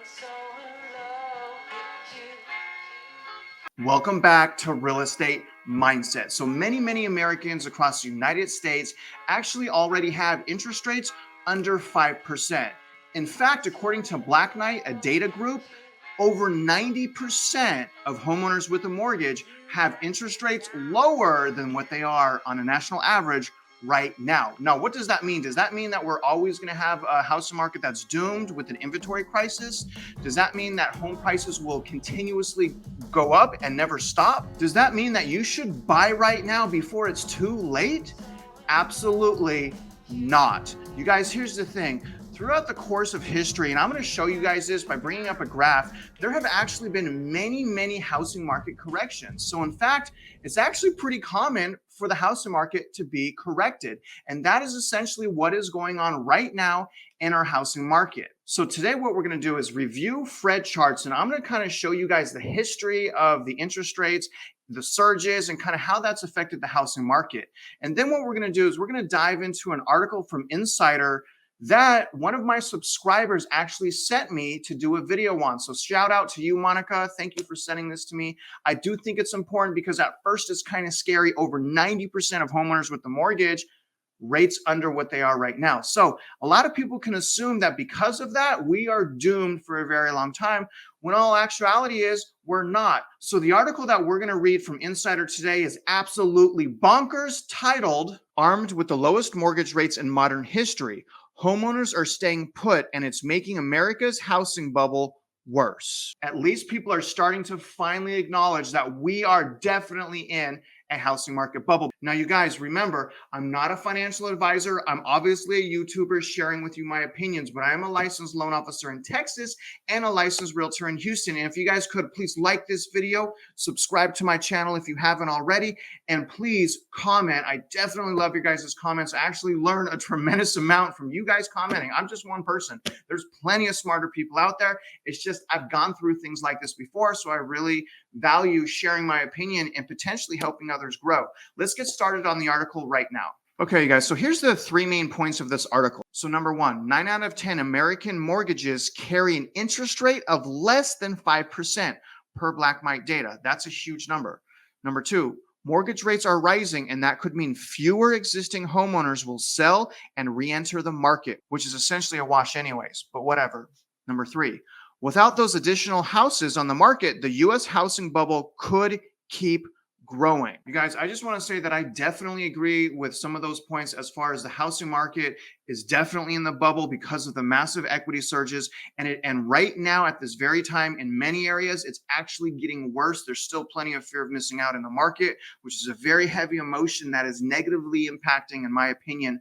so in love with you. Welcome back to Real Estate Mindset. So many Americans across the United States actually already have interest rates under 5%. In fact, according to Black Knight, a data group, over 90% of homeowners with a mortgage have interest rates lower than what they are on a national average right now. Now, what does that mean? Does that mean that we're always going to have a housing market that's doomed with an inventory crisis? Does that mean that home prices will continuously go up and never stop? Does that mean that you should buy right now before it's too late? Absolutely not. You guys, here's the thing. Throughout the course of history, and I'm going to show you guys this by bringing up a graph, there have actually been many housing market corrections. So in fact, it's actually pretty common for the housing market to be corrected. And that is essentially what is going on right now in our housing market. So today what we're going to do is review Fred charts, and I'm going to kind of show you guys the history of the interest rates, the surges, and kind of how that's affected the housing market. And then what we're going to do is we're going to dive into an article from Insider that one of my subscribers actually sent me to do a video on. So shout out to you, Monica. Thank you for sending this to me. I do think it's important because at first it's kind of scary. Over 90% of homeowners with the mortgage rates under what they are right now. So a lot of people can assume that because of that, we are doomed for a very long time, when all actuality is we're not. So the article that we're going to read from Insider today is absolutely bonkers, titled "Armed with the Lowest Mortgage Rates in Modern History, Homeowners are Staying Put and It's Making America's Housing Bubble Worse." At least people are starting to finally acknowledge that we are definitely in a housing market bubble. Now, you guys, remember, I'm not a financial advisor. I'm obviously a YouTuber sharing with you my opinions, but I am a licensed loan officer in Texas and a licensed realtor in Houston. And if you guys could please like this video, subscribe to my channel if you haven't already, and please comment. I definitely love your guys' comments. I actually learn a tremendous amount from you guys commenting. I'm just one person. There's plenty of smarter people out there. It's just I've gone through things like this before, so I really value sharing my opinion and potentially helping others grow. Let's get started on the article right now. Okay, you guys, so here's the three main points of this article. So number one, 9 out of 10 American mortgages carry an interest rate of less than 5% per Black Knight data. That's a huge number. Number two, mortgage rates are rising, and that could mean fewer existing homeowners will sell and re-enter the market, which is essentially a wash anyways, but whatever. Number three, without those additional houses on the market, the U.S. housing bubble could keep growing. You guys, I just want to say that I definitely agree with some of those points as far as the housing market is definitely in the bubble because of the massive equity surges. And right now at this very time, in many areas, it's actually getting worse. There's still plenty of fear of missing out in the market, which is a very heavy emotion that is negatively impacting, in my opinion,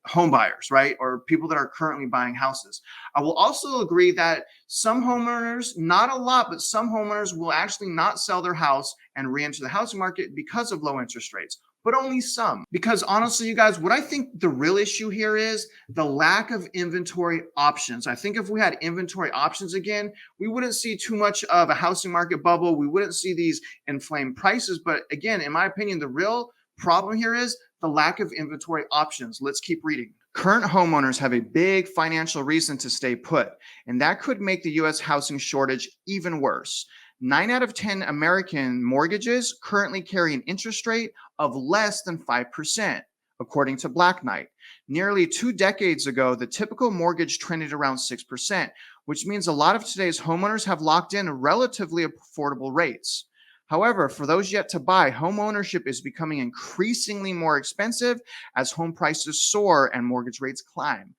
home buyers, right? Or people that are currently buying houses. I will also agree that some homeowners, not a lot, but some homeowners will actually not sell their house and re-enter the housing market because of low interest rates, but only some. Because honestly, you guys, what I think the real issue here is the lack of inventory options. I think if we had inventory options again, we wouldn't see too much of a housing market bubble. We wouldn't see these inflamed prices. But again, in my opinion, the real problem here is the lack of inventory options. Let's keep reading. Current homeowners have a big financial reason to stay put, and that could make the U.S. housing shortage even worse. 9 out of 10 American mortgages currently carry an interest rate of less than 5%, according to Black Knight. Nearly 2 decades ago, the typical mortgage trended around 6%, which means a lot of today's homeowners have locked in relatively affordable rates. However, for those yet to buy, home ownership is becoming increasingly more expensive as home prices soar and mortgage rates climb.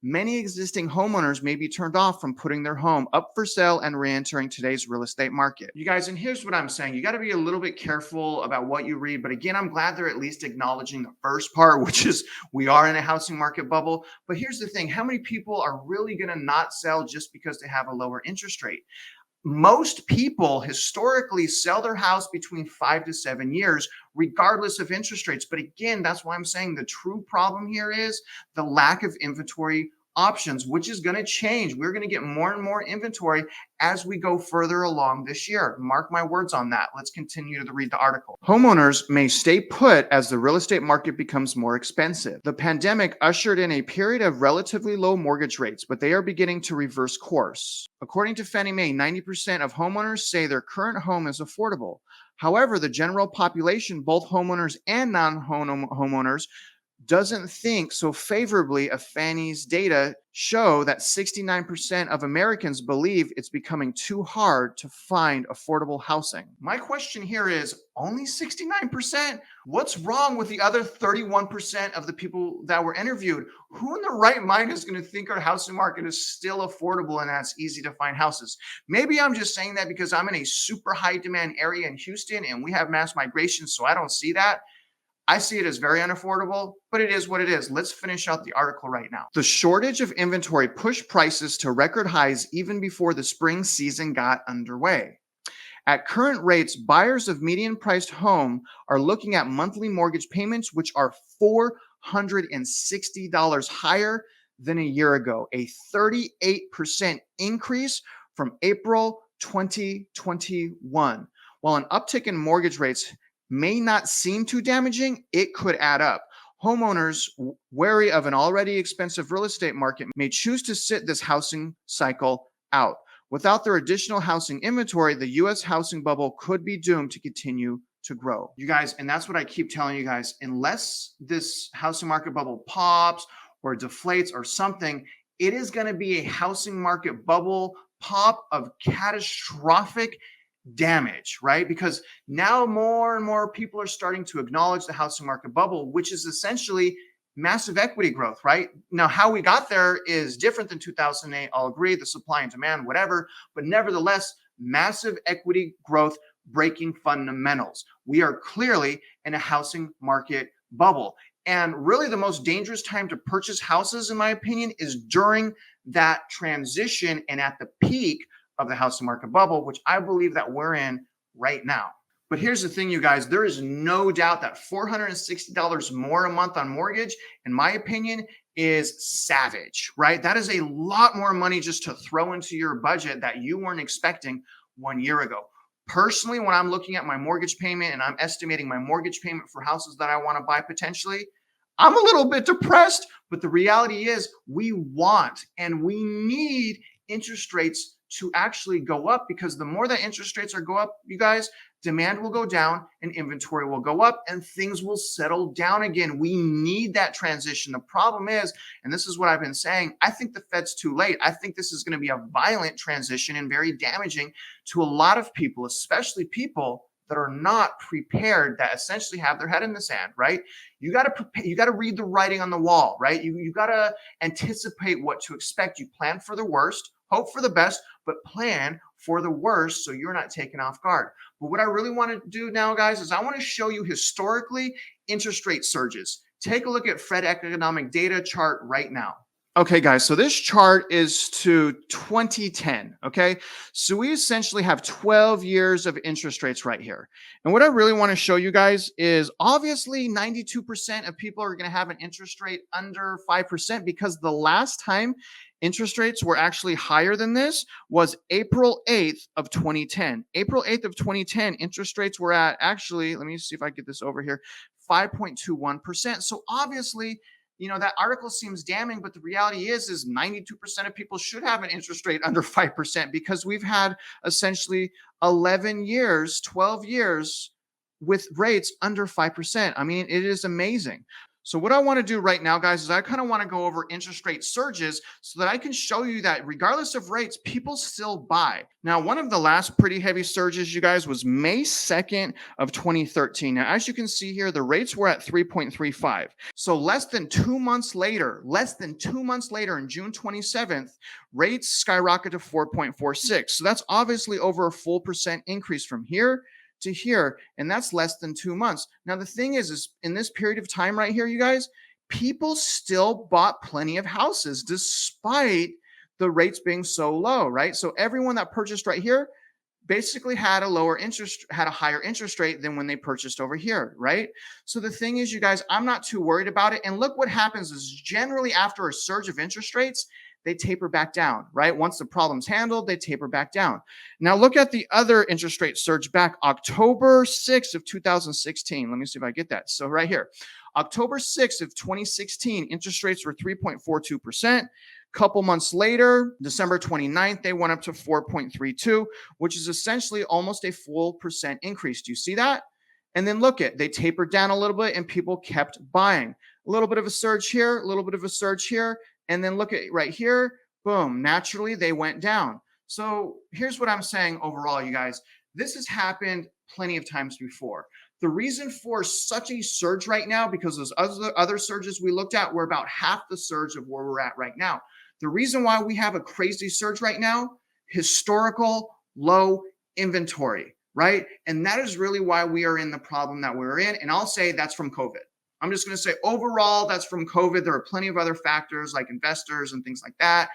Many existing homeowners may be turned off from putting their home up for sale and re-entering today's real estate market. You guys, and here's what I'm saying. You got to be a little bit careful about what you read. But again, I'm glad they're at least acknowledging the first part, which is we are in a housing market bubble. But here's the thing. How many people are really going to not sell just because they have a lower interest rate? Most people historically sell their house between 5 to 7 years, regardless of interest rates. But again, that's why I'm saying the true problem here is the lack of inventory options, which is going to change. We're going to get more and more inventory as we go further along this year. Mark my words on that. Let's continue to read the article. Homeowners may stay put as the real estate market becomes more expensive. The pandemic ushered in a period of relatively low mortgage rates, but they are beginning to reverse course. According to Fannie Mae, 90% of homeowners say their current home is affordable. However, the general population, both homeowners and non-homeowners, doesn't think so favorably of Fannie's data show that 69% of Americans believe it's becoming too hard to find affordable housing. My question here is only 69%? What's wrong with the other 31% of the people that were interviewed? Who in their right mind is going to think our housing market is still affordable and that's easy to find houses? Maybe I'm just saying that because I'm in a super high demand area in Houston and we have mass migration, so I don't see that. I see it as very unaffordable, but it is what it is. Let's finish out the article right now. The shortage of inventory pushed prices to record highs even before the spring season got underway. At current rates, buyers of median-priced home are looking at monthly mortgage payments, which are $460 higher than a year ago, a 38% increase from April 2021. While an uptick in mortgage rates may not seem too damaging, it could add up. Homeowners wary of an already expensive real estate market may choose to sit this housing cycle out. Without their additional housing inventory, the U.S. housing bubble could be doomed to continue to grow. You guys, and that's what I keep telling you guys, unless this housing market bubble pops or deflates or something, it is going to be a housing market bubble pop of catastrophic damage, right? Because now more and more people are starting to acknowledge the housing market bubble, which is essentially massive equity growth, right? Now, how we got there is different than 2008. I'll agree, the supply and demand, whatever, but nevertheless, massive equity growth breaking fundamentals. We are clearly in a housing market bubble. And really the most dangerous time to purchase houses, in my opinion, is during that transition and at the peak of the housing market bubble, which I believe that we're in right now. But here's the thing, you guys, there is no doubt that $460 more a month on mortgage, in my opinion, is savage, right? That is a lot more money just to throw into your budget that you weren't expecting 1 year ago. Personally, when I'm looking at my mortgage payment and I'm estimating my mortgage payment for houses that I want to buy potentially, I'm a little bit depressed, but the reality is we want and we need interest rates to actually go up, because the more that interest rates are go up, you guys, demand will go down and inventory will go up and things will settle down again. We need that transition. The problem is, and this is what I've been saying, I think the Fed's too late. I think this is going to be a violent transition and very damaging to a lot of people, especially people that are not prepared, that essentially have their head in the sand, right? You got to prepare, you got to read the writing on the wall, right? You got to anticipate what to expect. You plan for the worst, hope for the best, but plan for the worst so you're not taken off guard. But what I really want to do now, guys, is I want to show you historically interest rate surges. Take a look at Fed economic data chart right now. Okay, guys, so this chart is to 2010, okay? So we essentially have 12 years of interest rates right here. And what I really want to show you guys is obviously 92% of people are going to have an interest rate under 5%, because the last time interest rates were actually higher than this was April 8th of 2010. April 8th of 2010, interest rates were at, actually, let me see if I get this over here, 5.21%. So obviously, you know, that article seems damning, but the reality is 92% of people should have an interest rate under 5%, because we've had essentially 11 years, 12 years with rates under 5%. I mean, it is amazing. So what I want to do right now, guys, is I kind of want to go over interest rate surges so that I can show you that regardless of rates, people still buy. Now, one of the last pretty heavy surges, you guys, was May 2nd of 2013. Now, as you can see here, the rates were at 3.35. So less than 2 months later, on June 27th, rates skyrocketed to 4.46. So that's obviously over a full percent increase from here to here, and that's less than 2 months. Now, the thing is in this period of time right here, you guys, people still bought plenty of houses despite the rates being so low, right? So everyone that purchased right here, basically had a higher interest rate than when they purchased over here, right? So the thing is, you guys, I'm not too worried about it. And look what happens is generally after a surge of interest rates, they taper back down, right? Once the problem's handled, they taper back down. Now look at the other interest rate surge back October 6th of 2016. Let me see if I get that. So right here, October 6th of 2016, interest rates were 3.42%. Couple months later, December 29th, they went up to 4.32, which is essentially almost a full percent increase. Do you see that? And then look at, they tapered down a little bit and people kept buying. A little bit of a surge here, a little bit of a surge here. And then look at right here, boom, naturally they went down. So here's what I'm saying overall, you guys. This has happened plenty of times before. The reason for such a surge right now, because those other surges we looked at were about half the surge of where we're at right now. The reason why we have a crazy surge right now, historical low inventory, right? And that is really why we are in the problem that we're in. And I'll say that's from COVID. I'm just going to say overall, that's from COVID. There are plenty of other factors like investors and things like that.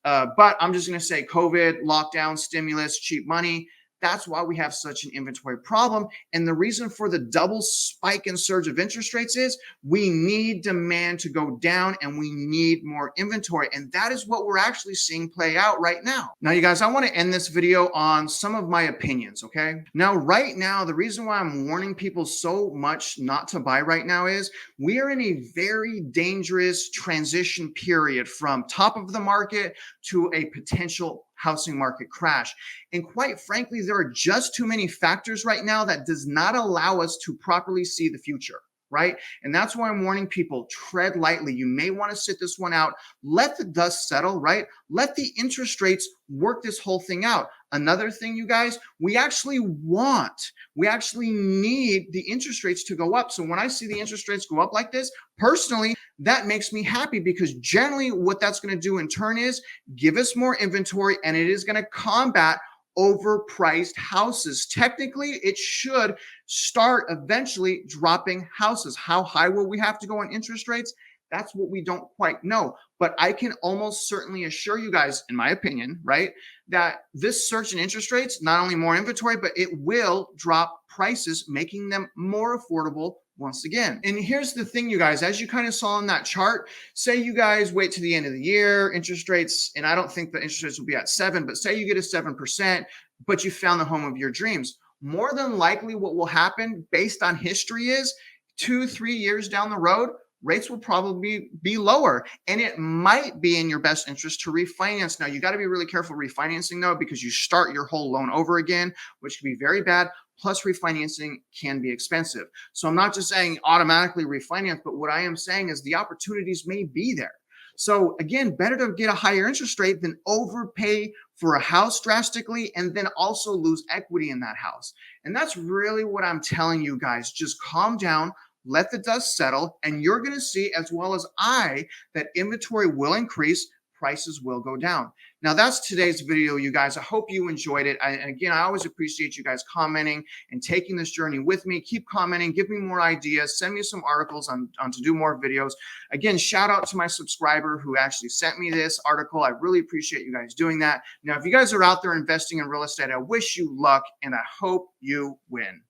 But I'm just going to say COVID, lockdown, stimulus, cheap money. That's why we have such an inventory problem. And the reason for the double spike and surge of interest rates is we need demand to go down and we need more inventory. And that is what we're actually seeing play out right now. Now, you guys, I want to end this video on some of my opinions, okay? Now, right now, the reason why I'm warning people so much not to buy right now is we are in a very dangerous transition period from top of the market to a potential housing market crash. And quite frankly, there are just too many factors right now that does not allow us to properly see the future, right? And that's why I'm warning people, tread lightly. You may want to sit this one out. Let the dust settle, right? Let the interest rates work this whole thing out. Another thing, you guys, we actually need the interest rates to go up. So when I see the interest rates go up like this, personally, that makes me happy because generally what that's going to do in turn is give us more inventory and it is going to combat overpriced houses. Technically, it should start eventually dropping houses. How high will we have to go on interest rates? That's what we don't quite know. But I can almost certainly assure you guys, in my opinion, right, that this surge in interest rates, not only more inventory, but it will drop prices, making them more affordable once again. And here's the thing, you guys, as you kind of saw in that chart, say you guys wait to the end of the year, interest rates, and I don't think the interest rates will be at 7, but say you get a 7%, but you found the home of your dreams. More than likely what will happen based on history is 2-3 years down the road, rates will probably be lower. And it might be in your best interest to refinance. Now, you got to be really careful refinancing though, because you start your whole loan over again, which can be very bad. Plus refinancing can be expensive. So I'm not just saying automatically refinance, but what I am saying is the opportunities may be there. So again, better to get a higher interest rate than overpay for a house drastically and then also lose equity in that house. And that's really what I'm telling you guys. Just calm down. Let the dust settle, and you're going to see, as well as I, that inventory will increase, prices will go down. Now, that's today's video, you guys. I hope you enjoyed it. And again, I always appreciate you guys commenting and taking this journey with me. Keep commenting, give me more ideas, send me some articles on to do more videos. Again, shout out to my subscriber who actually sent me this article. I really appreciate you guys doing that. Now, if you guys are out there investing in real estate, I wish you luck and I hope you win.